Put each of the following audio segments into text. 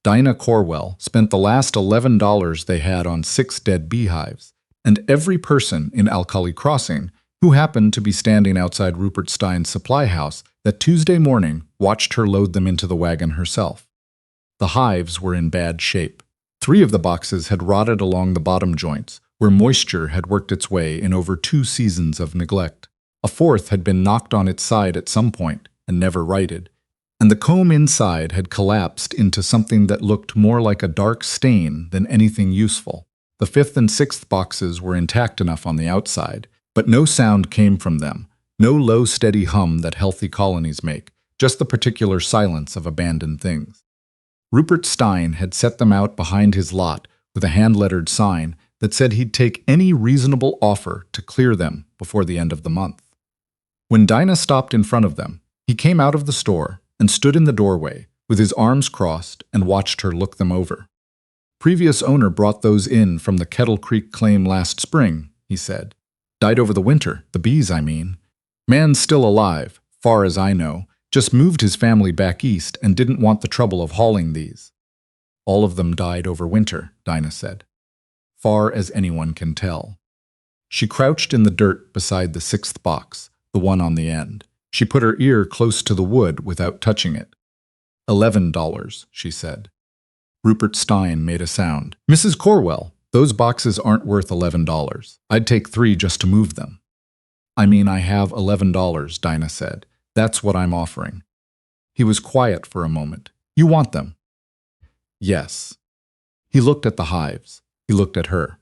Dinah Corwell spent the last $11 they had on 6 dead beehives, and every person in Alkali Crossing who happened to be standing outside Rupert Stine's supply house that Tuesday morning watched her load them into the wagon herself. The hives were in bad shape. 3 of the boxes had rotted along the bottom joints, where moisture had worked its way in over 2 seasons of neglect. A 4th had been knocked on its side at some point and never righted, and the comb inside had collapsed into something that looked more like a dark stain than anything useful. The 5th and 6th boxes were intact enough on the outside, but no sound came from them, no low, steady hum that healthy colonies make, just the particular silence of abandoned things. Rupert Stine had set them out behind his lot with a hand-lettered sign that said he'd take any reasonable offer to clear them before the end of the month. When Dinah stopped in front of them, he came out of the store and stood in the doorway with his arms crossed and watched her look them over. "Previous owner brought those in from the Kettle Creek claim last spring," he said. "Died over the winter, the bees, I mean. Man's still alive, far as I know, just moved his family back east and didn't want the trouble of hauling these." "All of them died over winter," Dinah said. "Far as anyone can tell." She crouched in the dirt beside the 6th box, the one on the end. She put her ear close to the wood without touching it. $11, she said. Rupert Stine made a sound. "Mrs. Corwell, those boxes aren't worth $11. I'd take 3 just to move them." "I mean, I have $11, Dinah said. "That's what I'm offering." He was quiet for a moment. "You want them?" "Yes." He looked at the hives. He looked at her.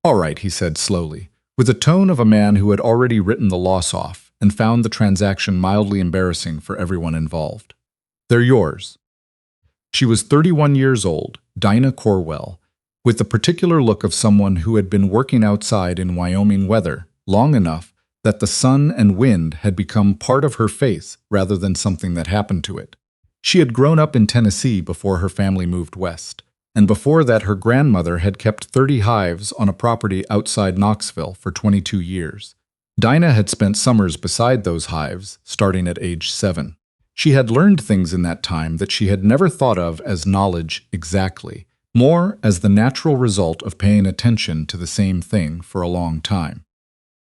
"All right," he said slowly, with the tone of a man who had already written the loss off and found the transaction mildly embarrassing for everyone involved. "They're yours." She was 31 years old, Dinah Corwell, with the particular look of someone who had been working outside in Wyoming weather long enough that the sun and wind had become part of her face rather than something that happened to it. She had grown up in Tennessee before her family moved west, and before that her grandmother had kept 30 hives on a property outside Knoxville for 22 years. Dinah had spent summers beside those hives, starting at age 7. She had learned things in that time that she had never thought of as knowledge exactly, more as the natural result of paying attention to the same thing for a long time.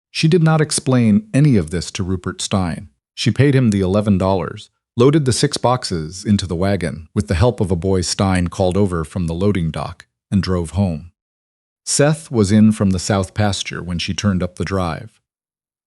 She did not explain any of this to Rupert Stine. She paid him the $11, loaded the 6 boxes into the wagon with the help of a boy Stine called over from the loading dock, and drove home. Seth was in from the south pasture when she turned up the drive.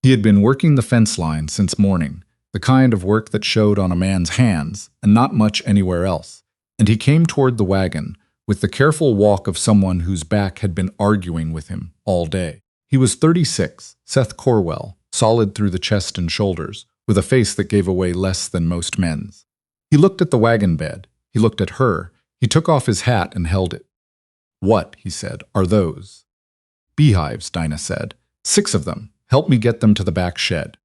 He had been working the fence line since morning, the kind of work that showed on a man's hands and not much anywhere else, and he came toward the wagon with the careful walk of someone whose back had been arguing with him all day. He was 36, Seth Corwell, solid through the chest and shoulders, with a face that gave away less than most men's. He looked at the wagon bed. He looked at her. He took off his hat and held it. "What," he said, "are those?" "Beehives," Dinah said. 6 of them. Help me get them to the back shed."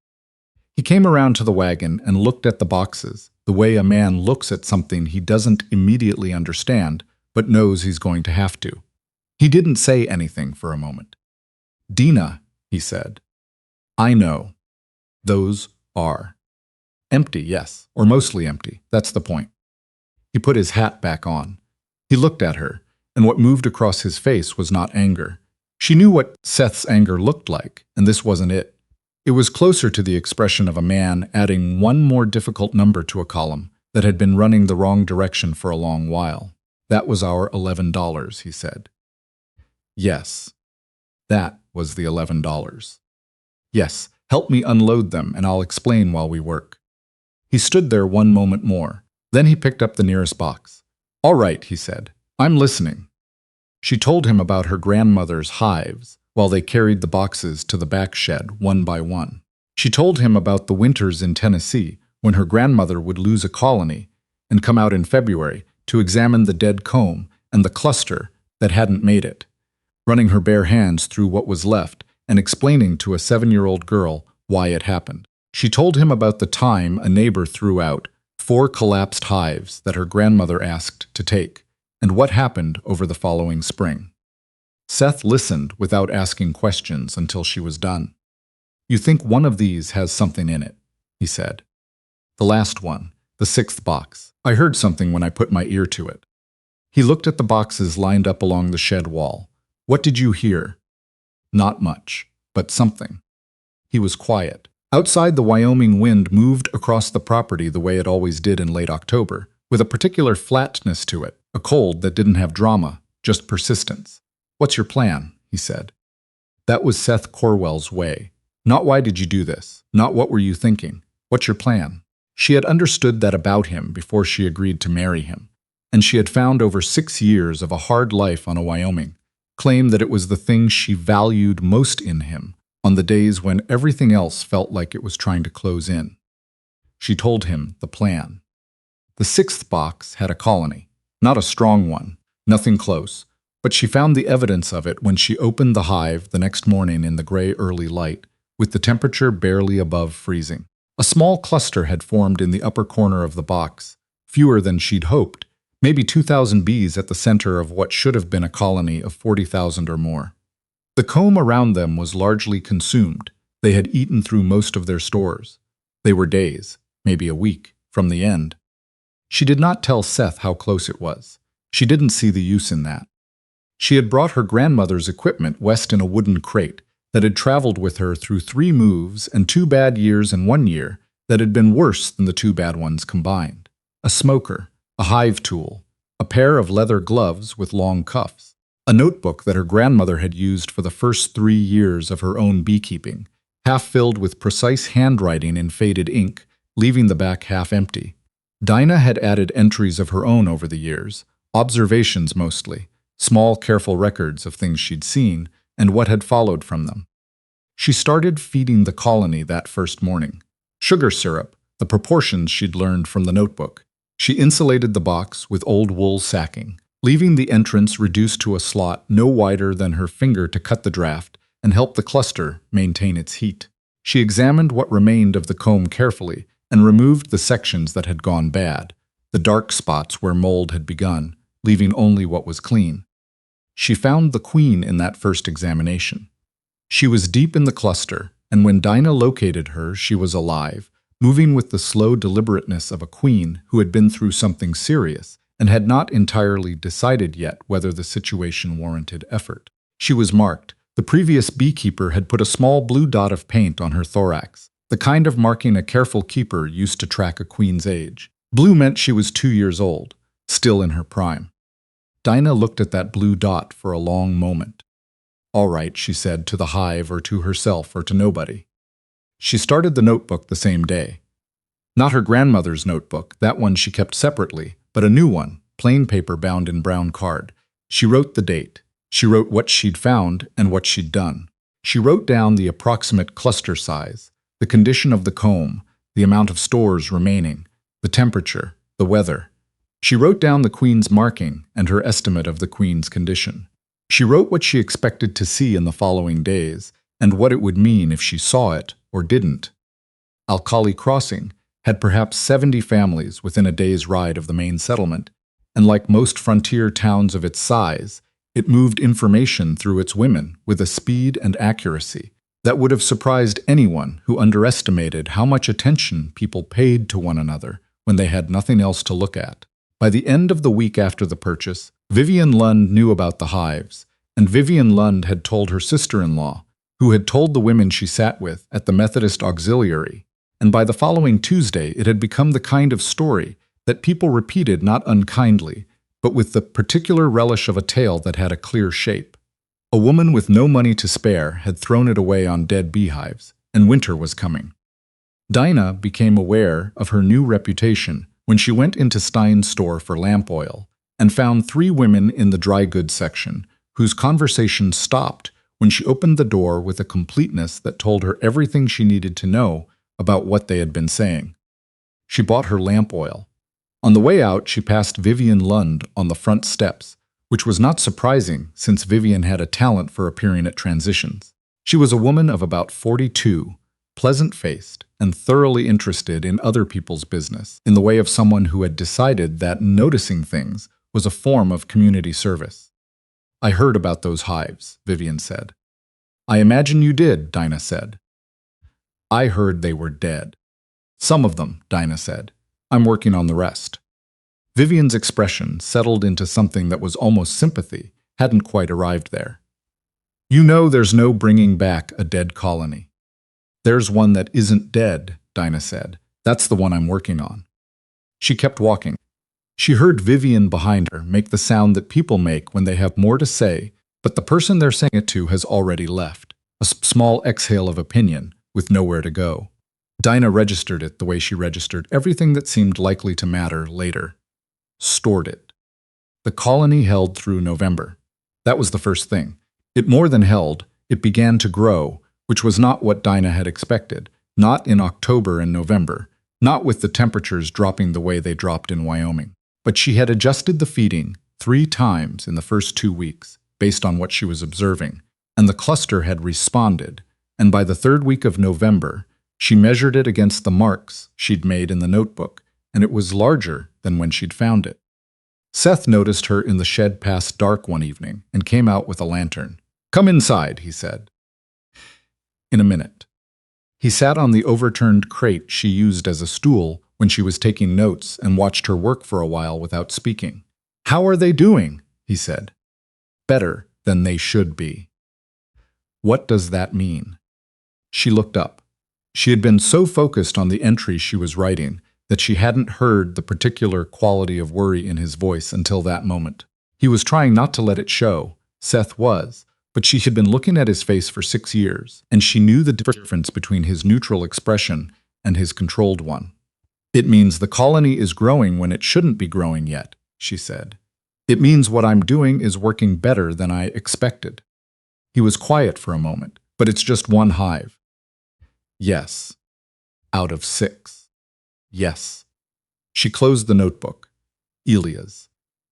He came around to the wagon and looked at the boxes, the way a man looks at something he doesn't immediately understand, but knows he's going to have to. He didn't say anything for a moment. "Dinah," he said, "I know. Those are empty, yes, or mostly empty. That's the point." He put his hat back on. He looked at her, and what moved across his face was not anger. She knew what Seth's anger looked like, and this wasn't it. It was closer to the expression of a man adding one more difficult number to a column that had been running the wrong direction for a long while. "That was our $11, he said. "Yes, that was the $11. "Yes, help me unload them, and I'll explain while we work." He stood there one moment more. Then he picked up the nearest box. "All right," he said. "I'm listening." She told him about her grandmother's hives while they carried the boxes to the back shed one by one. She told him about the winters in Tennessee when her grandmother would lose a colony and come out in February to examine the dead comb and the cluster that hadn't made it, running her bare hands through what was left and explaining to a 7-year-old girl why it happened. She told him about the time a neighbor threw out 4 collapsed hives that her grandmother asked to take, and what happened over the following spring. Seth listened without asking questions until she was done. "You think one of these has something in it," he said. "The last one, the 6th box. I heard something when I put my ear to it." He looked at the boxes lined up along the shed wall. What did you hear? Not much, but something. He was quiet. Outside, the Wyoming wind moved across the property the way it always did in late October, with a particular flatness to it, a cold that didn't have drama, just persistence. What's your plan? He said. That was Seth Corwell's way. Not why did you do this, not what were you thinking. What's your plan? She had understood that about him before she agreed to marry him, and she had found over 6 years of a hard life on a Wyoming, claimed that it was the thing she valued most in him, on the days when everything else felt like it was trying to close in. She told him the plan. The 6th box had a colony, not a strong one, nothing close, but she found the evidence of it when she opened the hive the next morning in the gray early light, with the temperature barely above freezing. A small cluster had formed in the upper corner of the box, fewer than she'd hoped, maybe 2,000 bees at the center of what should have been a colony of 40,000 or more. The comb around them was largely consumed. They had eaten through most of their stores. They were days, maybe a week, from the end. She did not tell Seth how close it was. She didn't see the use in that. She had brought her grandmother's equipment west in a wooden crate that had traveled with her through 3 moves and 2 bad years and 1 year that had been worse than the 2 bad ones combined. A smoker, a hive tool, a pair of leather gloves with long cuffs, a notebook that her grandmother had used for the first 3 years of her own beekeeping, half filled with precise handwriting in faded ink, leaving the back half empty. Dinah had added entries of her own over the years, observations mostly, small careful records of things she'd seen and what had followed from them. She started feeding the colony that first morning. Sugar syrup, the proportions she'd learned from the notebook. She insulated the box with old wool sacking, leaving the entrance reduced to a slot no wider than her finger to cut the draft and help the cluster maintain its heat. She examined what remained of the comb carefully and removed the sections that had gone bad, the dark spots where mold had begun, leaving only what was clean. She found the queen in that first examination. She was deep in the cluster, and when Dinah located her, she was alive, moving with the slow deliberateness of a queen who had been through something serious and had not entirely decided yet whether the situation warranted effort. She was marked. The previous beekeeper had put a small blue dot of paint on her thorax, the kind of marking a careful keeper used to track a queen's age. Blue meant she was 2 years old, still in her prime. Dinah looked at that blue dot for a long moment. All right, she said, to the hive or to herself or to nobody. She started the notebook the same day. Not her grandmother's notebook, that one she kept separately, but a new one, plain paper bound in brown card. She wrote the date. She wrote what she'd found and what she'd done. She wrote down the approximate cluster size, the condition of the comb, the amount of stores remaining, the temperature, the weather. She wrote down the queen's marking and her estimate of the queen's condition. She wrote what she expected to see in the following days and what it would mean if she saw it or didn't. Alkali Crossing had perhaps 70 families within a day's ride of the main settlement, and like most frontier towns of its size, it moved information through its women with a speed and accuracy that would have surprised anyone who underestimated how much attention people paid to one another when they had nothing else to look at. By the end of the week after the purchase, Vivian Lund knew about the hives, and Vivian Lund had told her sister-in-law, who had told the women she sat with at the Methodist Auxiliary, and by the following Tuesday it had become the kind of story that people repeated not unkindly, but with the particular relish of a tale that had a clear shape. A woman with no money to spare had thrown it away on dead beehives, and winter was coming. Dinah became aware of her new reputation when she went into Stine's store for lamp oil and found 3 women in the dry goods section whose conversation stopped when she opened the door with a completeness that told her everything she needed to know about what they had been saying. She bought her lamp oil. On the way out, she passed Vivian Lund on the front steps, which was not surprising since Vivian had a talent for appearing at transitions. She was a woman of about 42, pleasant-faced, and thoroughly interested in other people's business, in the way of someone who had decided that noticing things was a form of community service. I heard about those hives, Vivian said. I imagine you did, Dinah said. I heard they were dead. Some of them, Dinah said. I'm working on the rest. Vivian's expression settled into something that was almost sympathy, hadn't quite arrived there. You know there's no bringing back a dead colony. There's one that isn't dead, Dinah said. That's the one I'm working on. She kept walking. She heard Vivian behind her make the sound that people make when they have more to say, but the person they're saying it to has already left. A small exhale of opinion, with nowhere to go. Dinah registered it the way she registered everything that seemed likely to matter later. Stored it. The colony held through November. That was the first thing. It more than held, it began to grow, which was not what Dinah had expected, not in October and November, not with the temperatures dropping the way they dropped in Wyoming. But she had adjusted the feeding 3 times in the first 2 weeks, based on what she was observing, and the cluster had responded, and by the 3rd week of November, she measured it against the marks she'd made in the notebook, and it was larger than when she'd found it. Seth noticed her in the shed past dark one evening and came out with a lantern. "Come inside," he said. In a minute. He sat on the overturned crate she used as a stool when she was taking notes and watched her work for a while without speaking. "How are they doing?" he said. "Better than they should be." What does that mean? She looked up. She had been so focused on the entry she was writing that she hadn't heard the particular quality of worry in his voice until that moment. He was trying not to let it show. Seth was. But she had been looking at his face for 6 years, and she knew the difference between his neutral expression and his controlled one. "It means the colony is growing when it shouldn't be growing yet," she said. "It means what I'm doing is working better than I expected." He was quiet for a moment. "But it's just 1 hive." "Yes." "Out of 6. "Yes." She closed the notebook. Elia's.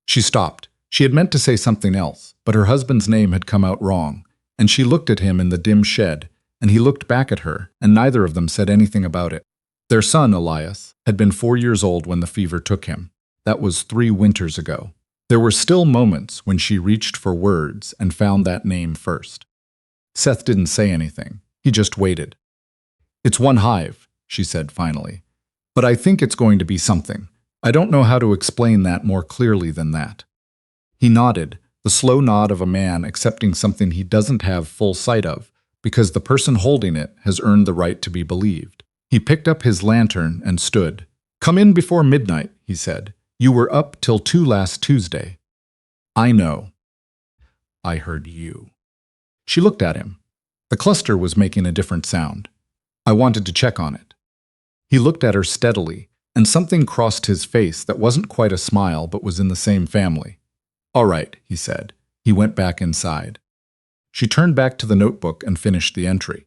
She stopped. She had meant to say something else, but her husband's name had come out wrong, and she looked at him in the dim shed, and he looked back at her, and neither of them said anything about it. Their son, Elias, had been 4 years old when the fever took him. That was 3 winters ago. There were still moments when she reached for words and found that name first. Seth didn't say anything. He just waited. "It's 1 hive," she said finally. "But I think it's going to be something. I don't know how to explain that more clearly than that." He nodded, the slow nod of a man accepting something he doesn't have full sight of, because the person holding it has earned the right to be believed. He picked up his lantern and stood. "Come in before midnight," he said. "You were up till 2 last Tuesday." "I know." "I heard you." She looked at him. The cluster was making a different sound. "I wanted to check on it." He looked at her steadily, and something crossed his face that wasn't quite a smile but was in the same family. "All right," he said. He went back inside. She turned back to the notebook and finished the entry.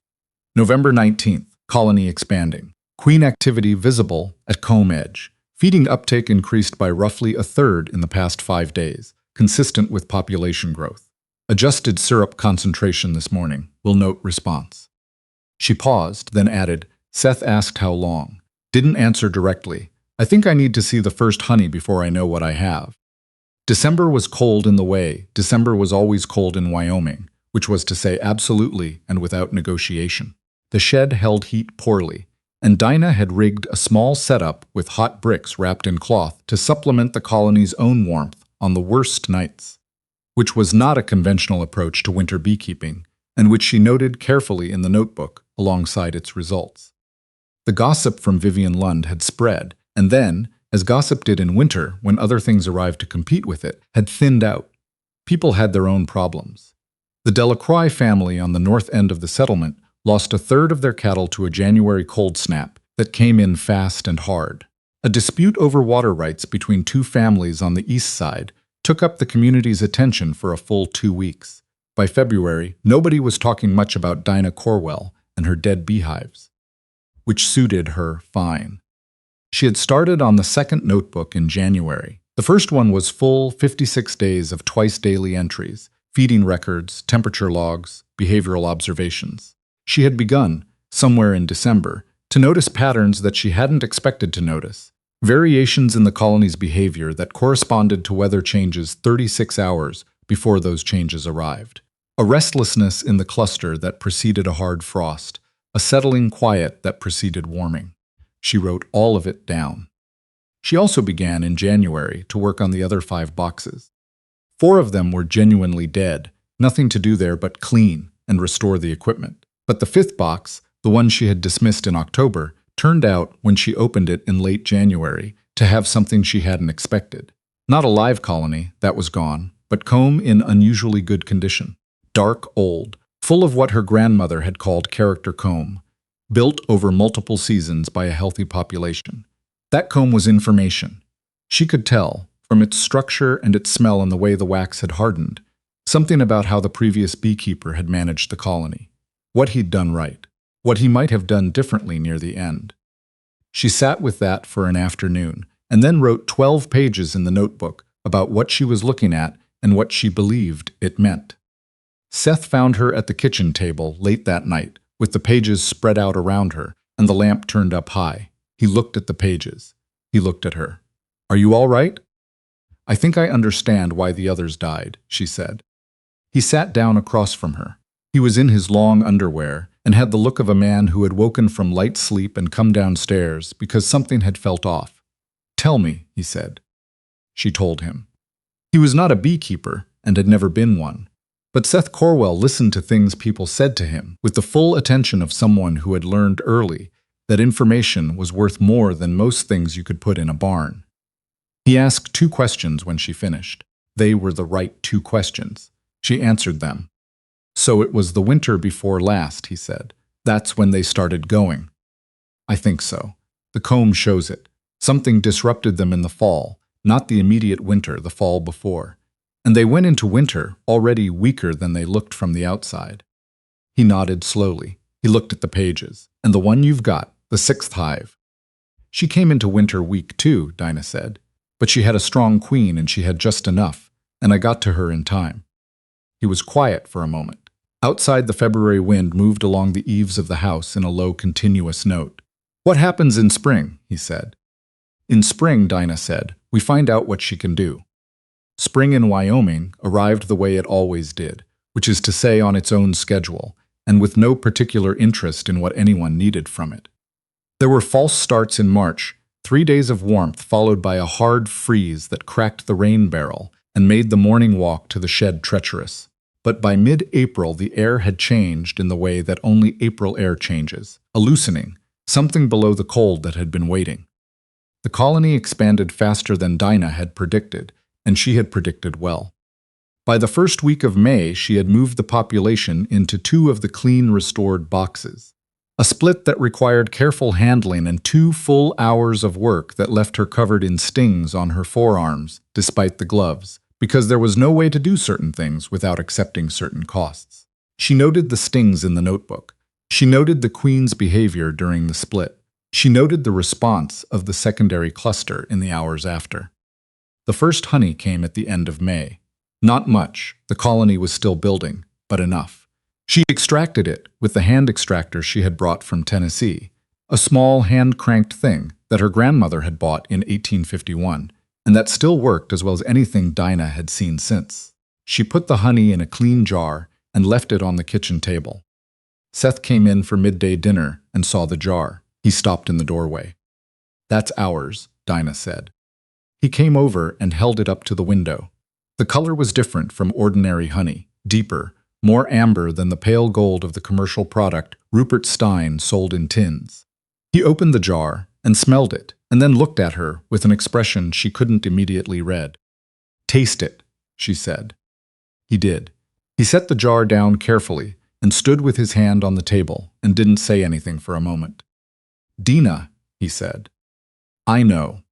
November 19th, colony expanding. Queen activity visible at comb edge. Feeding uptake increased by roughly 1/3 in the past 5 days, consistent with population growth. Adjusted syrup concentration this morning. Will note response. She paused, then added, "Seth asked how long. Didn't answer directly. I think I need to see the first honey before I know what I have." December was cold in the way December was always cold in Wyoming, which was to say absolutely and without negotiation. The shed held heat poorly, and Dinah had rigged a small setup with hot bricks wrapped in cloth to supplement the colony's own warmth on the worst nights, which was not a conventional approach to winter beekeeping, and which she noted carefully in the notebook alongside its results. The gossip from Vivian Lund had spread, and then, as gossip did in winter when other things arrived to compete with it, had thinned out. People had their own problems. The Delacroix family on the north end of the settlement lost 1/3 of their cattle to a January cold snap that came in fast and hard. A dispute over water rights between 2 families on the east side took up the community's attention for a full 2 weeks. By February, nobody was talking much about Dinah Corwell and her dead beehives, which suited her fine. She had started on the 2nd notebook in January. The first one was full 56 days of twice-daily entries, feeding records, temperature logs, behavioral observations. She had begun, somewhere in December, to notice patterns that she hadn't expected to notice, variations in the colony's behavior that corresponded to weather changes 36 hours before those changes arrived. A restlessness in the cluster that preceded a hard frost, a settling quiet that preceded warming. She wrote all of it down. She also began in January to work on the other 5 boxes. 4 of them were genuinely dead, nothing to do there but clean and restore the equipment. But the 5th box, the one she had dismissed in October, turned out, when she opened it in late January, to have something she hadn't expected. Not a live colony, that was gone, but comb in unusually good condition. Dark, old, full of what her grandmother had called character comb, built over multiple seasons by a healthy population. That comb was information. She could tell, from its structure and its smell and the way the wax had hardened, something about how the previous beekeeper had managed the colony, what he'd done right, what he might have done differently near the end. She sat with that for an afternoon, and then wrote 12 pages in the notebook about what she was looking at and what she believed it meant. Seth found her at the kitchen table late that night, with the pages spread out around her and the lamp turned up high. He looked at the pages. He looked at her. "Are you all right?" "I think I understand why the others died," she said. He sat down across from her. He was in his long underwear and had the look of a man who had woken from light sleep and come downstairs because something had felt off. "Tell me," he said. She told him. He was not a beekeeper and had never been one. But Seth Corwell listened to things people said to him with the full attention of someone who had learned early that information was worth more than most things you could put in a barn. He asked 2 questions when she finished. They were the right 2 questions. She answered them. "So it was the winter before last," he said. "That's when they started going." "I think so. The comb shows it. Something disrupted them in the fall, not the immediate winter, the fall before. And they went into winter already weaker than they looked from the outside." He nodded slowly. He looked at the pages. "And the one you've got, the 6th hive." "She came into winter weak too," Dinah said. "But she had a strong queen and she had just enough, and I got to her in time." He was quiet for a moment. Outside, the February wind moved along the eaves of the house in a low, continuous note. "What happens in spring?" he said. "In spring," Dinah said, "we find out what she can do." Spring in Wyoming arrived the way it always did, which is to say on its own schedule, and with no particular interest in what anyone needed from it. There were false starts in March, 3 days of warmth followed by a hard freeze that cracked the rain barrel and made the morning walk to the shed treacherous. But by mid-April the air had changed in the way that only April air changes, a loosening, something below the cold that had been waiting. The colony expanded faster than Dinah had predicted, and she had predicted well. By the first week of May, she had moved the population into 2 of the clean, restored boxes. A split that required careful handling and 2 full hours of work that left her covered in stings on her forearms, despite the gloves, because there was no way to do certain things without accepting certain costs. She noted the stings in the notebook. She noted the queen's behavior during the split. She noted the response of the secondary cluster in the hours after. The first honey came at the end of May. Not much, the colony was still building, but enough. She extracted it with the hand extractor she had brought from Tennessee, a small hand-cranked thing that her grandmother had bought in 1851, and that still worked as well as anything Dinah had seen since. She put the honey in a clean jar and left it on the kitchen table. Seth came in for midday dinner and saw the jar. He stopped in the doorway. "That's ours," Dinah said. He came over and held it up to the window. The color was different from ordinary honey, deeper, more amber than the pale gold of the commercial product Rupert Stine sold in tins. He opened the jar and smelled it, and then looked at her with an expression she couldn't immediately read. "Taste it," she said. He did. He set the jar down carefully and stood with his hand on the table and didn't say anything for a moment. "Dinah," he said. "I know.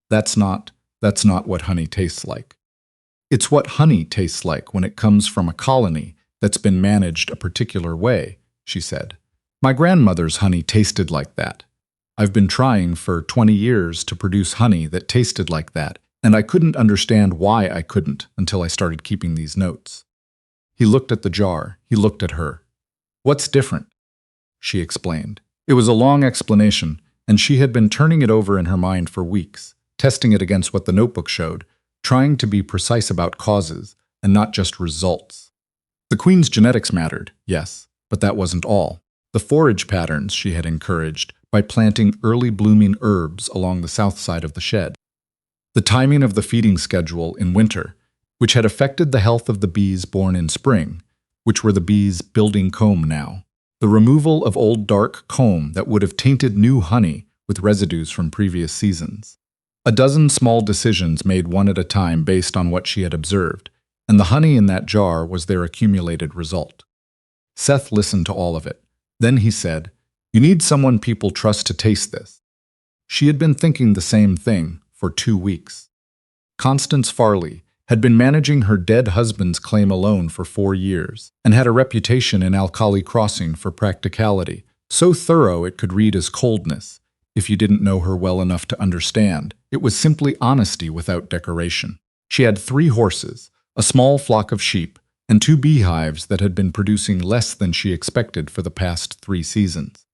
That's not what honey tastes like. It's what honey tastes like when it comes from a colony that's been managed a particular way," she said. "My grandmother's honey tasted like that. I've been trying for 20 years to produce honey that tasted like that, and I couldn't understand why I couldn't until I started keeping these notes." He looked at the jar. He looked at her. "What's different?" She explained. It was a long explanation, and she had been turning it over in her mind for weeks, testing it against what the notebook showed, trying to be precise about causes and not just results. The queen's genetics mattered, yes, but that wasn't all. The forage patterns she had encouraged, by planting early blooming herbs along the south side of the shed. The timing of the feeding schedule in winter, which had affected the health of the bees born in spring, which were the bees building comb now. The removal of old dark comb that would have tainted new honey with residues from previous seasons. A dozen small decisions made one at a time based on what she had observed, and the honey in that jar was their accumulated result. Seth listened to all of it. Then he said, "You need someone people trust to taste this." She had been thinking the same thing for 2 weeks. Constance Farley had been managing her dead husband's claim alone for 4 years, and had a reputation in Alkali Crossing for practicality, so thorough it could read as coldness. If you didn't know her well enough to understand, it was simply honesty without decoration. She had 3 horses, a small flock of sheep, and 2 beehives that had been producing less than she expected for the past 3 seasons.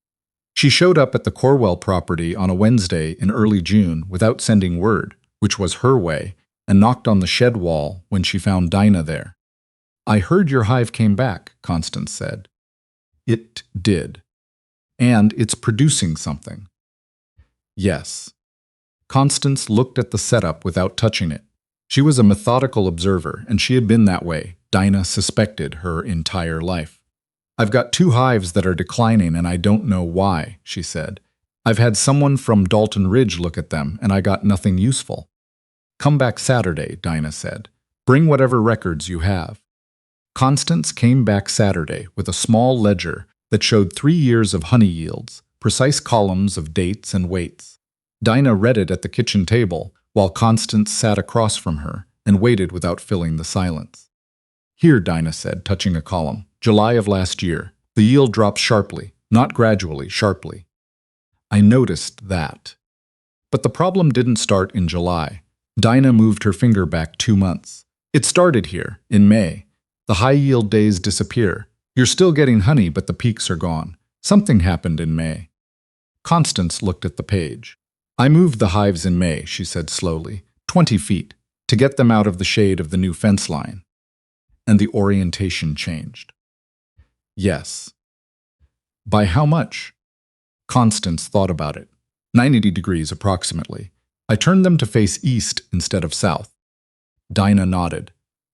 She showed up at the Corwell property on a Wednesday in early June without sending word, which was her way, and knocked on the shed wall when she found Dinah there. "I heard your hive came back," Constance said. "It did. And it's producing something." "Yes." Constance looked at the setup without touching it. She was a methodical observer, and she had been that way, Dinah suspected, her entire life. "I've got 2 hives that are declining and I don't know why," she said. "I've had someone from Dalton Ridge look at them and I got nothing useful." "Come back Saturday," Dinah said. "Bring whatever records you have." Constance came back Saturday with a small ledger that showed 3 years of honey yields, precise columns of dates and weights. Dinah read it at the kitchen table, while Constance sat across from her and waited without filling the silence. "Here," Dinah said, touching a column. "July of last year. The yield drops sharply, not gradually, sharply." I noticed that. But the problem didn't start in July. Dinah moved her finger back 2 months. "It started here, in May. The high-yield days disappear. You're still getting honey, but the peaks are gone. Something happened in May." Constance looked at the page. "I moved the hives in May," she said slowly, 20 feet, to get them out of the shade of the new fence line. And the orientation changed. "Yes." "By how much?" Constance thought about it. 90 degrees approximately. "I turned them to face east instead of south." Dinah nodded.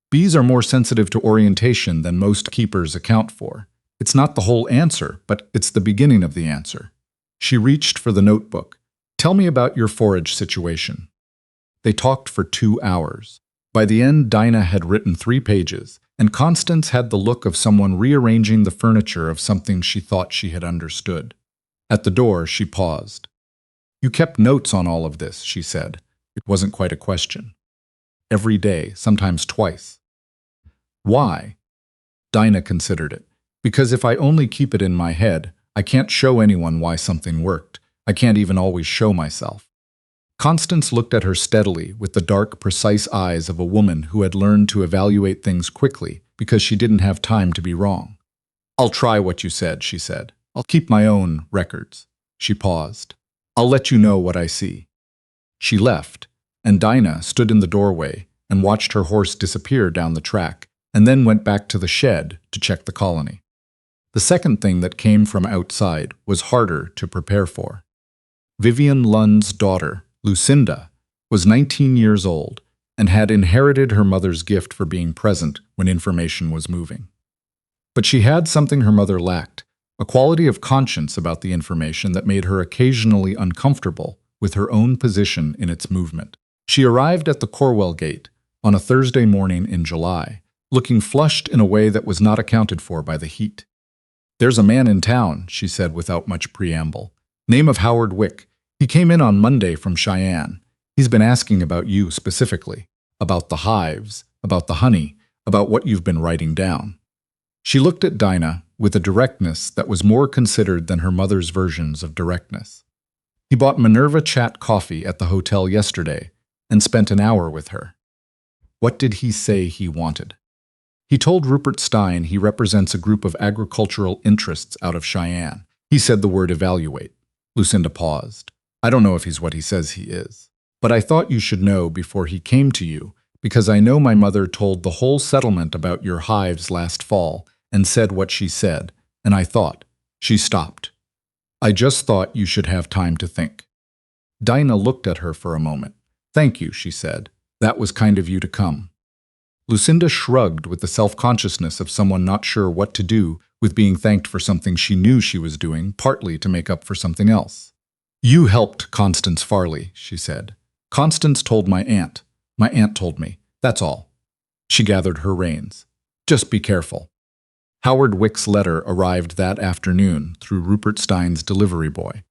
"Bees are more sensitive to orientation than most keepers account for. It's not the whole answer, but it's the beginning of the answer." She reached for the notebook. "Tell me about your forage situation." They talked for 2 hours. By the end, Dinah had written 3 pages, and Constance had the look of someone rearranging the furniture of something she thought she had understood. At the door, she paused. "You kept notes on all of this," she said. It wasn't quite a question. "Every day, sometimes twice." "Why?" Dinah considered it. "Because if I only keep it in my head, I can't show anyone why something worked. I can't even always show myself." Constance looked at her steadily with the dark, precise eyes of a woman who had learned to evaluate things quickly because she didn't have time to be wrong. "I'll try what you said," she said. "I'll keep my own records." She paused. "I'll let you know what I see." She left, and Dinah stood in the doorway and watched her horse disappear down the track, and then went back to the shed to check the colony. The second thing that came from outside was harder to prepare for. Vivian Lund's daughter, Lucinda, was 19 years old and had inherited her mother's gift for being present when information was moving. But she had something her mother lacked, a quality of conscience about the information that made her occasionally uncomfortable with her own position in its movement. She arrived at the Corwell gate on a Thursday morning in July, looking flushed in a way that was not accounted for by the heat. "There's a man in town," she said without much preamble. "Name of Howard Wick. He came in on Monday from Cheyenne. He's been asking about you specifically, about the hives, about the honey, about what you've been writing down." She looked at Dinah with a directness that was more considered than her mother's versions of directness. "He bought Minerva Chat coffee at the hotel yesterday and spent an hour with her." "What did he say he wanted?" "He told Rupert Stine he represents a group of agricultural interests out of Cheyenne. He said the word evaluate." Lucinda paused. "I don't know if he's what he says he is. But I thought you should know before he came to you, because I know my mother told the whole settlement about your hives last fall and said what she said, and I thought." She stopped. I just thought you should have time to think. Dinah looked at her for a moment. Thank you, she said. That was kind of you to come. Lucinda shrugged with the self-consciousness of someone not sure what to do with being thanked for something she knew she was doing, partly to make up for something else. You helped Constance Farley, she said. Constance told my aunt. My aunt told me. That's all. She gathered her reins. Just be careful. Howard Wick's letter arrived that afternoon through Rupert Stine's delivery boy.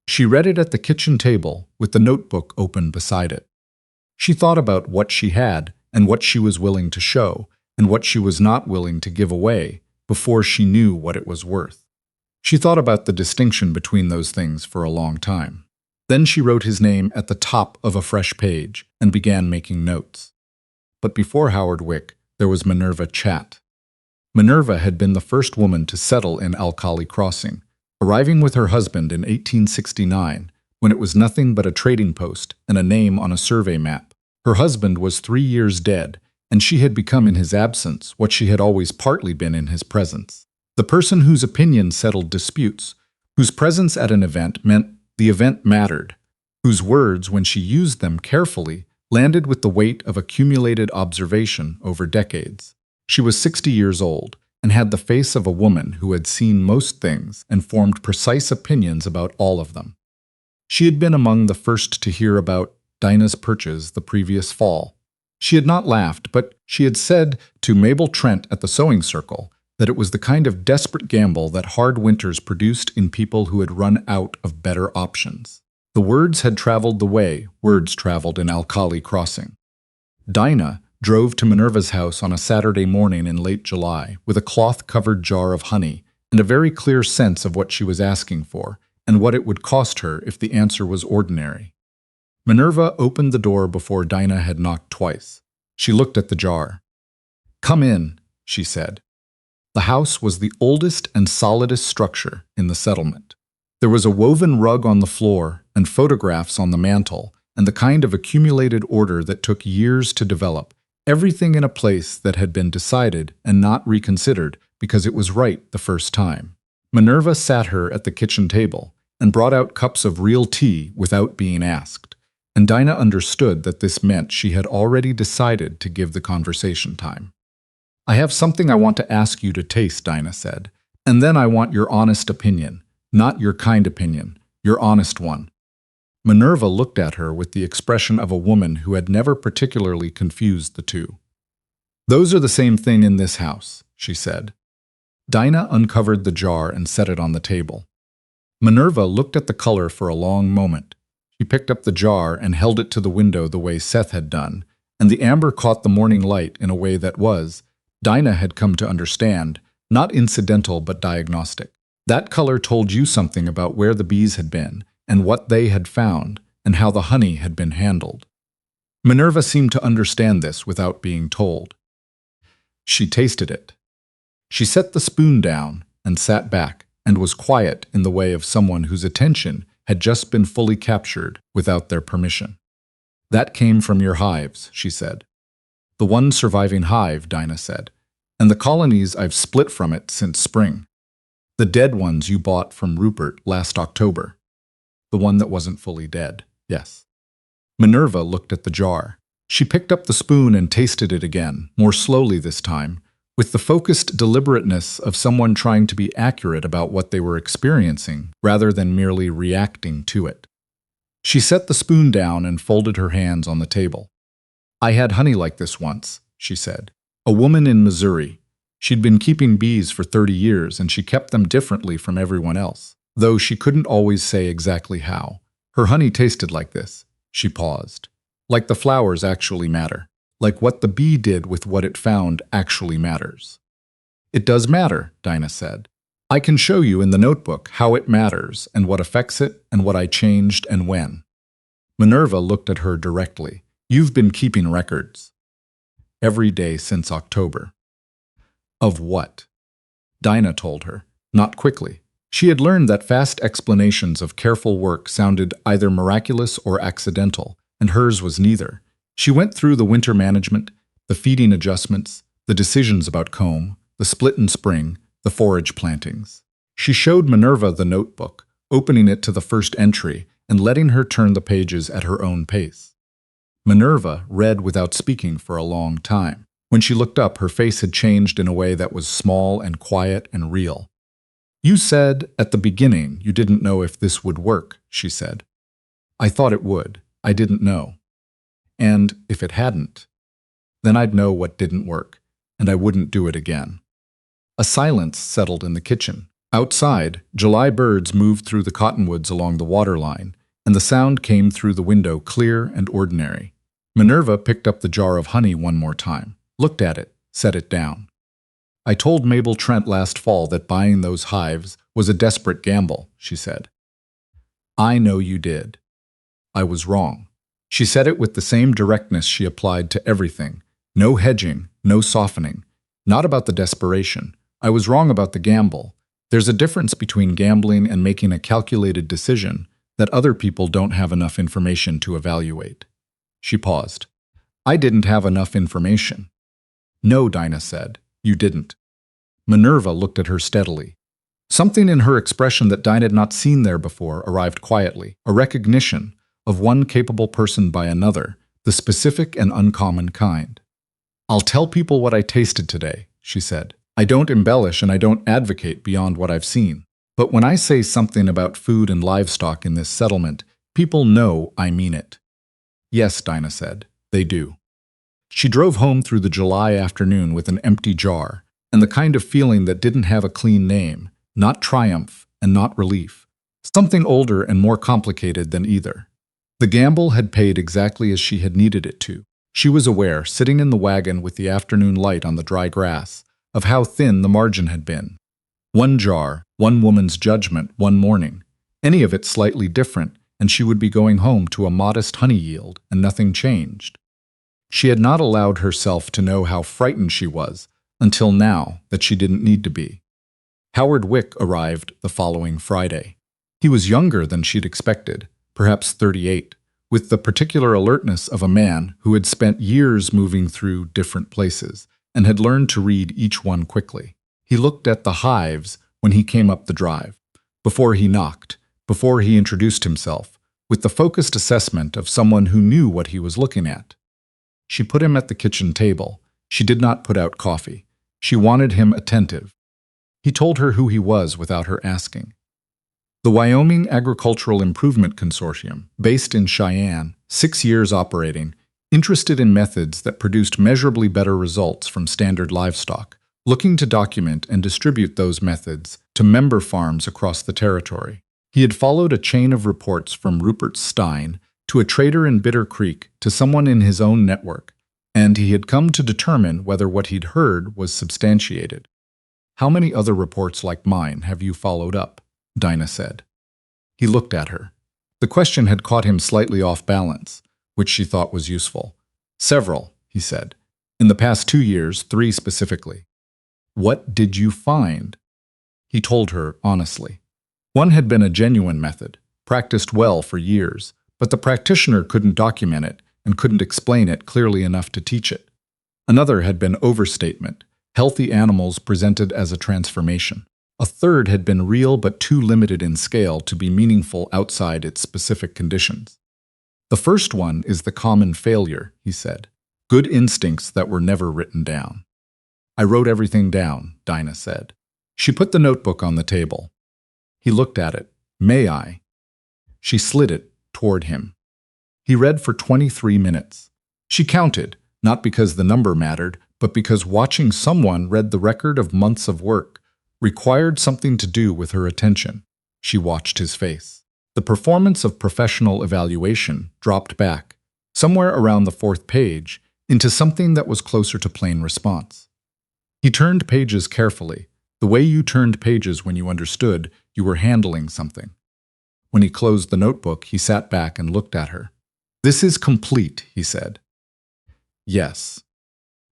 She read it at the kitchen table with the notebook open beside it. She thought about what she had and what she was willing to show and what she was not willing to give away before she knew what it was worth. She thought about the distinction between those things for a long time. Then she wrote his name at the top of a fresh page and began making notes. But before Howard Wick, there was Minerva Chatt. Minerva had been the first woman to settle in Alkali Crossing, arriving with her husband in 1869, when it was nothing but a trading post and a name on a survey map. Her husband was 3 years dead, and she had become in his absence what she had always partly been in his presence. The person whose opinion settled disputes, whose presence at an event meant the event mattered, whose words, when she used them carefully, landed with the weight of accumulated observation over decades. She was 60 years old and had the face of a woman who had seen most things and formed precise opinions about all of them. She had been among the first to hear about Dinah's purchase the previous fall. She had not laughed, but she had said to Mabel Trent at the sewing circle that it was the kind of desperate gamble that hard winters produced in people who had run out of better options. The words had traveled the way words traveled in Alkali Crossing. Dinah drove to Minerva's house on a Saturday morning in late July with a cloth-covered jar of honey and a very clear sense of what she was asking for and what it would cost her if the answer was ordinary. Minerva opened the door before Dinah had knocked twice. She looked at the jar. "Come in," she said. The house was the oldest and solidest structure in the settlement. There was a woven rug on the floor and photographs on the mantel, and the kind of accumulated order that took years to develop, everything in a place that had been decided and not reconsidered because it was right the first time. Minerva sat her at the kitchen table and brought out cups of real tea without being asked, and Dinah understood that this meant she had already decided to give the conversation time. "I have something I want to ask you to taste," Dinah said, "and then I want your honest opinion, not your kind opinion, your honest one." Minerva looked at her with the expression of a woman who had never particularly confused the two. "Those are the same thing in this house," she said. Dinah uncovered the jar and set it on the table. Minerva looked at the color for a long moment. She picked up the jar and held it to the window the way Seth had done, and the amber caught the morning light in a way that was, Dinah had come to understand, not incidental but diagnostic. That color told you something about where the bees had been, and what they had found, and how the honey had been handled. Minerva seemed to understand this without being told. She tasted it. She set the spoon down and sat back and was quiet in the way of someone whose attention had just been fully captured without their permission. "That came from your hives," she said. "The one surviving hive," Dinah said, "and the colonies I've split from it since spring. The dead ones you bought from Rupert last October." "The one that wasn't fully dead, yes." Minerva looked at the jar. She picked up the spoon and tasted it again, more slowly this time, with the focused deliberateness of someone trying to be accurate about what they were experiencing rather than merely reacting to it. She set the spoon down and folded her hands on the table. "I had honey like this once," she said. "A woman in Missouri. She'd been keeping bees for 30 years, and she kept them differently from everyone else, though she couldn't always say exactly how. Her honey tasted like this." She paused. "Like the flowers actually matter. Like what the bee did with what it found actually matters." "It does matter," Dinah said. "I can show you in the notebook how it matters and what affects it and what I changed and when." Minerva looked at her directly. "You've been keeping records." "Every day since October." "Of what?" Dinah told her, not quickly. She had learned that fast explanations of careful work sounded either miraculous or accidental, and hers was neither. She went through the winter management, the feeding adjustments, the decisions about comb, the split in spring, the forage plantings. She showed Minerva the notebook, opening it to the first entry and letting her turn the pages at her own pace. Minerva read without speaking for a long time. When she looked up, her face had changed in a way that was small and quiet and real. "You said at the beginning you didn't know if this would work," she said. "I thought it would. I didn't know. And if it hadn't, then I'd know what didn't work, and I wouldn't do it again." A silence settled in the kitchen. Outside, July birds moved through the cottonwoods along the waterline, and the sound came through the window clear and ordinary. Minerva picked up the jar of honey one more time, looked at it, set it down. "I told Mabel Trent last fall that buying those hives was a desperate gamble," she said. "I know you did. I was wrong." She said it with the same directness she applied to everything. No hedging, no softening. Not about the desperation. "I was wrong about the gamble. There's a difference between gambling and making a calculated decision that other people don't have enough information to evaluate." She paused. "I didn't have enough information." "No," Dinah said, "you didn't." Minerva looked at her steadily. Something in her expression that Dinah had not seen there before arrived quietly, a recognition of one capable person by another, the specific and uncommon kind. "I'll tell people what I tasted today," she said. "I don't embellish and I don't advocate beyond what I've seen. But when I say something about food and livestock in this settlement, people know I mean it." "Yes," Dinah said, "they do." She drove home through the July afternoon with an empty jar, and the kind of feeling that didn't have a clean name, not triumph and not relief. Something older and more complicated than either. The gamble had paid exactly as she had needed it to. She was aware, sitting in the wagon with the afternoon light on the dry grass, of how thin the margin had been. One jar, one woman's judgment, one morning. Any of it slightly different, and she would be going home to a modest honey yield, and nothing changed. She had not allowed herself to know how frightened she was, until now that she didn't need to be. Howard Wick arrived the following Friday. He was younger than she'd expected, perhaps 38, with the particular alertness of a man who had spent years moving through different places and had learned to read each one quickly. He looked at the hives when he came up the drive, before he knocked, before he introduced himself, with the focused assessment of someone who knew what he was looking at. She put him at the kitchen table. She did not put out coffee. She wanted him attentive. He told her who he was without her asking. The Wyoming Agricultural Improvement Consortium, based in Cheyenne, 6 years operating, interested in methods that produced measurably better results from standard livestock, looking to document and distribute those methods to member farms across the territory. He had followed a chain of reports from Rupert Stine to a trader in Bitter Creek to someone in his own network, and he had come to determine whether what he'd heard was substantiated. "How many other reports like mine have you followed up?" Dinah said. He looked at her. The question had caught him slightly off balance, which she thought was useful. "Several," he said. "In the past 2 years, 3 specifically." "What did you find?" He told her honestly. One had been a genuine method, practiced well for years, but the practitioner couldn't document it and couldn't explain it clearly enough to teach it. Another had been overstatement, healthy animals presented as a transformation. A third had been real but too limited in scale to be meaningful outside its specific conditions. "The first one is the common failure," he said. "Good instincts that were never written down." "I wrote everything down," Dinah said. She put the notebook on the table. He looked at it. "May I?" She slid it toward him. He read for 23 minutes. She counted, not because the number mattered, but because watching someone read the record of months of work required something to do with her attention. She watched his face. The performance of professional evaluation dropped back, somewhere around the 4th page, into something that was closer to plain response. He turned pages carefully, the way you turned pages when you understood you were handling something. When he closed the notebook, he sat back and looked at her. "This is complete," he said. "Yes.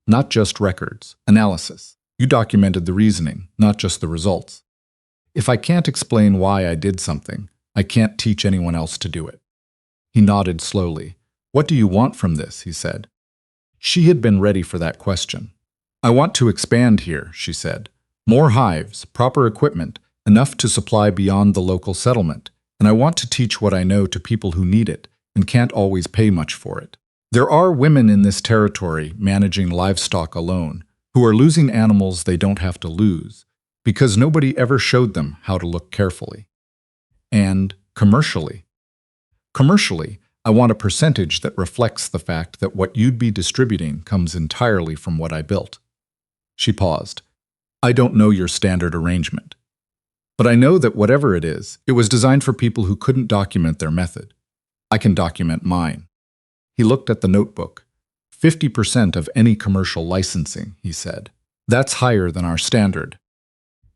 Not just records, analysis. You documented the reasoning, not just the results. If I can't explain why I did something, I can't teach anyone else to do it." He nodded slowly. "What do you want from this?" he said. She had been ready for that question. "I want to expand here," she said. "More hives, proper equipment, enough to supply beyond the local settlement, and I want to teach what I know to people who need it and can't always pay much for it. There are women in this territory managing livestock alone who are losing animals they don't have to lose because nobody ever showed them how to look carefully. And commercially, I want a percentage that reflects the fact that what you'd be distributing comes entirely from what I built. She paused. I don't know your standard arrangement, but I know that whatever it is, it was designed for people who couldn't document their method. I can document mine. He looked at the notebook. 50% of any commercial licensing, he said. That's higher than our standard.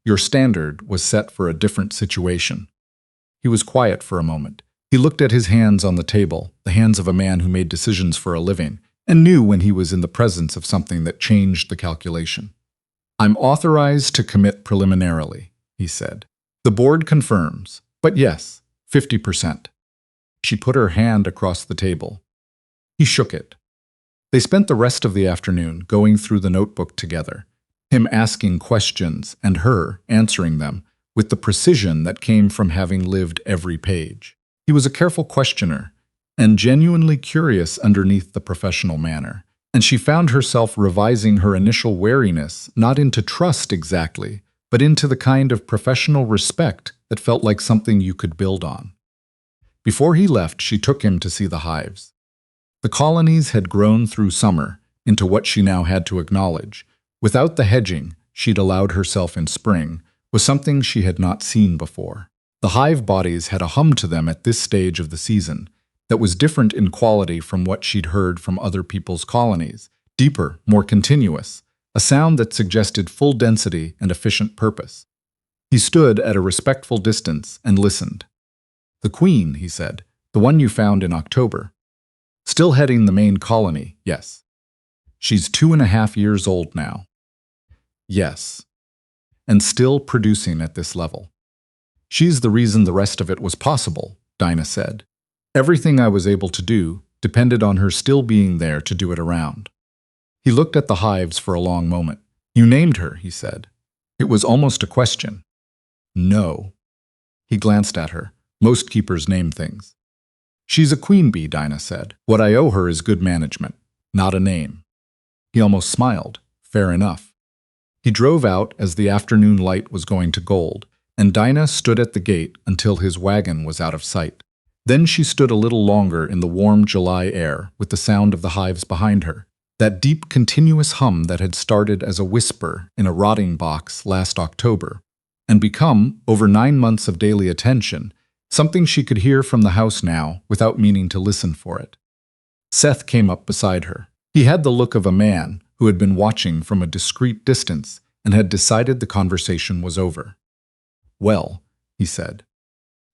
Your standard was set for a different situation. He was quiet for a moment. He looked at his hands on the table, the hands of a man who made decisions for a living, and knew when he was in the presence of something that changed the calculation. I'm authorized to commit preliminarily, he said. The board confirms, but yes, 50%. She put her hand across the table. He shook it. They spent the rest of the afternoon going through the notebook together, him asking questions and her answering them with the precision that came from having lived every page. He was a careful questioner and genuinely curious underneath the professional manner, and she found herself revising her initial wariness not into trust exactly, but into the kind of professional respect that felt like something you could build on. Before he left, she took him to see the hives. The colonies had grown through summer into what she now had to acknowledge, without the hedging she'd allowed herself in spring, was something she had not seen before. The hive bodies had a hum to them at this stage of the season that was different in quality from what she'd heard from other people's colonies, deeper, more continuous, a sound that suggested full density and efficient purpose. He stood at a respectful distance and listened. The queen, he said, the one you found in October. Still heading the main colony, yes. She's 2.5 years old now. Yes. And still producing at this level. She's the reason the rest of it was possible, Dinah said. Everything I was able to do depended on her still being there to do it around. He looked at the hives for a long moment. You named her, he said. It was almost a question. No. He glanced at her. Most keepers name things. She's a queen bee, Dinah said. What I owe her is good management, not a name. He almost smiled. Fair enough. He drove out as the afternoon light was going to gold, and Dinah stood at the gate until his wagon was out of sight. Then she stood a little longer in the warm July air with the sound of the hives behind her, that deep continuous hum that had started as a whisper in a rotting box last October, and become, over 9 months of daily attention, something she could hear from the house now without meaning to listen for it. Seth came up beside her. He had the look of a man who had been watching from a discreet distance and had decided the conversation was over. Well, he said.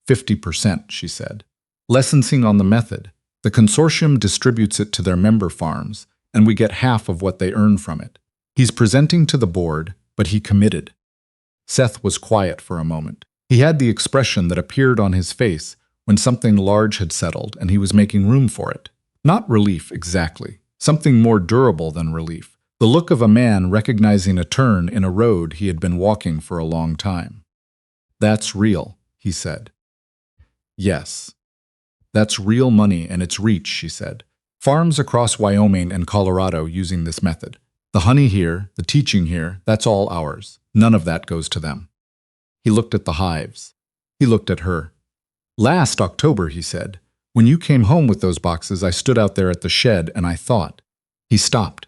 50%, she said. Licensing on the method. The consortium distributes it to their member farms, and we get half of what they earn from it. He's presenting to the board, but he committed. Seth was quiet for a moment. He had the expression that appeared on his face when something large had settled and he was making room for it. Not relief exactly, something more durable than relief. The look of a man recognizing a turn in a road he had been walking for a long time. That's real, he said. Yes. That's real money and its reach, she said. Farms across Wyoming and Colorado using this method. The honey here, the teaching here, that's all ours. None of that goes to them. He looked at the hives. He looked at her. Last October, he said, when you came home with those boxes, I stood out there at the shed and I thought. He stopped.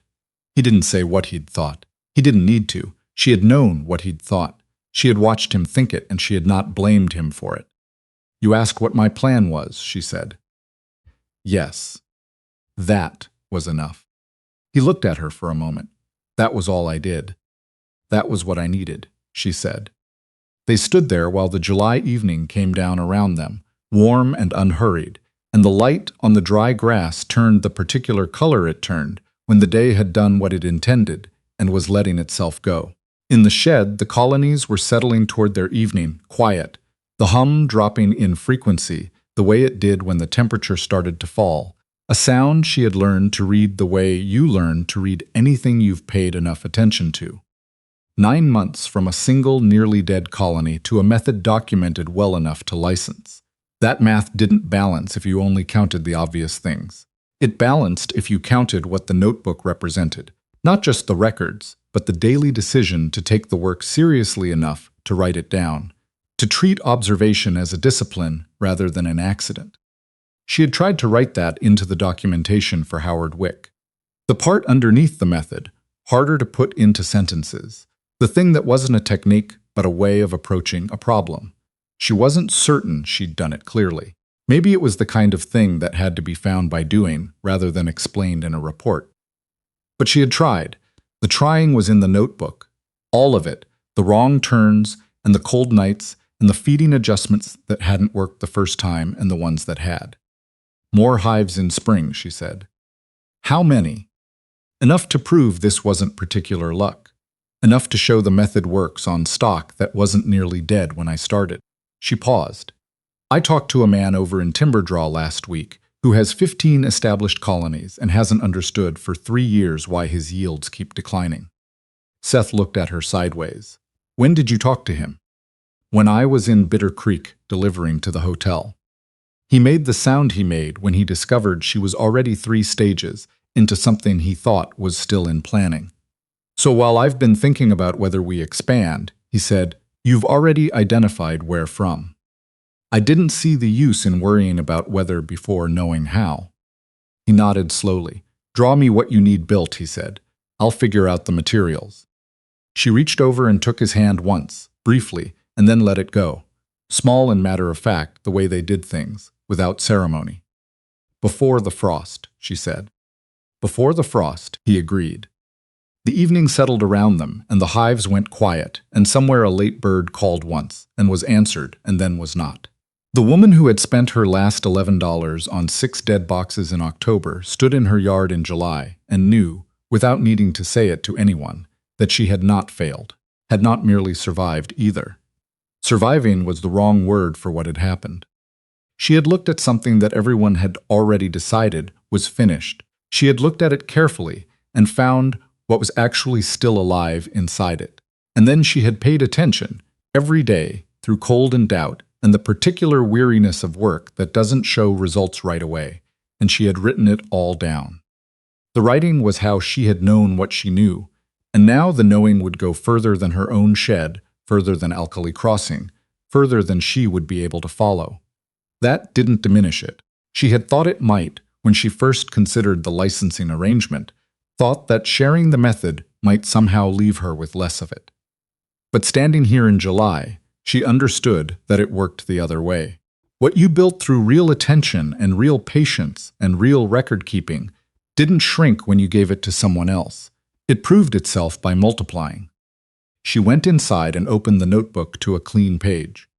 He didn't say what he'd thought. He didn't need to. She had known what he'd thought. She had watched him think it, and she had not blamed him for it. You asked what my plan was, she said. Yes. That was enough. He looked at her for a moment. That was all I did. That was what I needed, she said. They stood there while the July evening came down around them, warm and unhurried, and the light on the dry grass turned the particular color it turned when the day had done what it intended and was letting itself go. In the shed, the colonies were settling toward their evening, quiet, the hum dropping in frequency the way it did when the temperature started to fall, a sound she had learned to read the way you learn to read anything you've paid enough attention to. 9 months from a single nearly dead colony to a method documented well enough to license. That math didn't balance if you only counted the obvious things. It balanced if you counted what the notebook represented, not just the records, but the daily decision to take the work seriously enough to write it down, to treat observation as a discipline rather than an accident. She had tried to write that into the documentation for Howard Wick. The part underneath the method, harder to put into sentences, the thing that wasn't a technique but a way of approaching a problem. She wasn't certain she'd done it clearly. Maybe it was the kind of thing that had to be found by doing rather than explained in a report. But she had tried. The trying was in the notebook. All of it, the wrong turns and the cold nights and the feeding adjustments that hadn't worked the first time and the ones that had. More hives in spring, she said. How many? Enough to prove this wasn't particular luck. Enough to show the method works on stock that wasn't nearly dead when I started. She paused. I talked to a man over in Timberdraw last week who has 15 established colonies and hasn't understood for 3 years why his yields keep declining. Seth looked at her sideways. When did you talk to him? When I was in Bitter Creek delivering to the hotel. He made the sound he made when he discovered she was already 3 stages into something he thought was still in planning. So while I've been thinking about whether we expand, he said, you've already identified where from. I didn't see the use in worrying about whether before knowing how. He nodded slowly. Draw me what you need built, he said. I'll figure out the materials. She reached over and took his hand once, briefly, and then let it go. Small and matter-of-fact, the way they did things, without ceremony. Before the frost, she said. Before the frost, he agreed. The evening settled around them, and the hives went quiet, and somewhere a late bird called once, and was answered, and then was not. The woman who had spent her last $11 on 6 dead boxes in October stood in her yard in July and knew, without needing to say it to anyone, that she had not failed, had not merely survived either. Surviving was the wrong word for what had happened. She had looked at something that everyone had already decided was finished. She had looked at it carefully and found what was actually still alive inside it. And then she had paid attention, every day, through cold and doubt, and the particular weariness of work that doesn't show results right away, and she had written it all down. The writing was how she had known what she knew, and now the knowing would go further than her own shed, further than Alkali Crossing, further than she would be able to follow. That didn't diminish it. She had thought it might when she first considered the licensing arrangement, thought that sharing the method might somehow leave her with less of it. But standing here in July, she understood that it worked the other way. What you built through real attention and real patience and real record-keeping didn't shrink when you gave it to someone else. It proved itself by multiplying. She went inside and opened the notebook to a clean page.